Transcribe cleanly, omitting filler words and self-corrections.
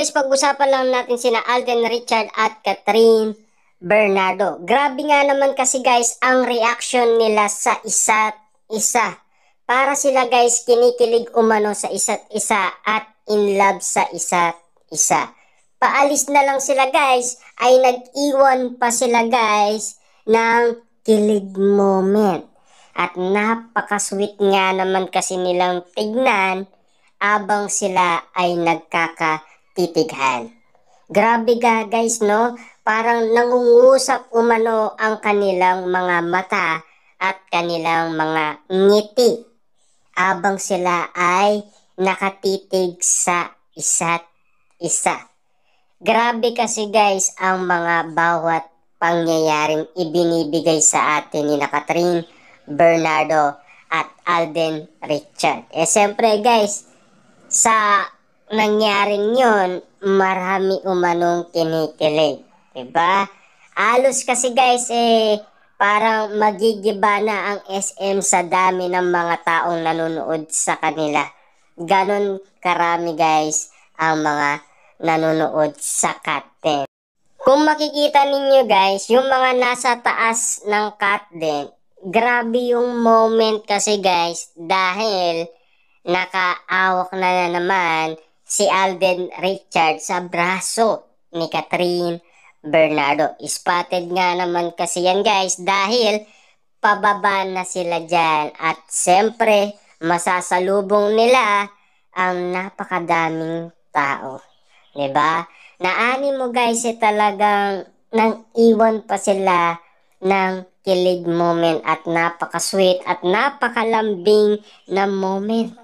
guys, pag-usapan lang natin sina Alden Richard at Catherine Bernardo. Grabe nga naman kasi guys ang reaction nila sa isa't isa. Para sila guys kinikilig umano sa isa't isa at in love sa isa't isa. Paalis na lang sila guys ay nag-iwan pa sila guys ng kilig moment. At napaka-sweet nga naman kasi nilang tignan abang sila ay nagkakatitighan. Grabe ga guys no, parang nangungusap umano ang kanilang mga mata at kanilang mga ngiti abang sila ay nakatitig sa isa't isa. Grabe kasi guys ang mga bawat pangyayaring ibinibigay sa atin ni Catherine Bernardo at Alden Richard. Siyempre guys, sa nangyaring yon, marami umanong kinikilig. Diba? Alos kasi guys, parang magigiba na ang SM sa dami ng mga taong nanonood sa kanila. Ganon karami guys ang mga nanonood sa Cat10. Kung makikita ninyo guys, yung mga nasa taas ng Cat10, grabe yung moment kasi guys dahil nakaawak na naman si Alden Richard sa braso ni Catherine Bernardo. Spotted nga naman kasi yan guys dahil pababa na sila dyan at siyempre masasalubong nila ang napakadaming tao. Diba? Naani mo guys talagang nang iwan pa sila ng kilig moment at napaka-sweet at napakalambing na moment.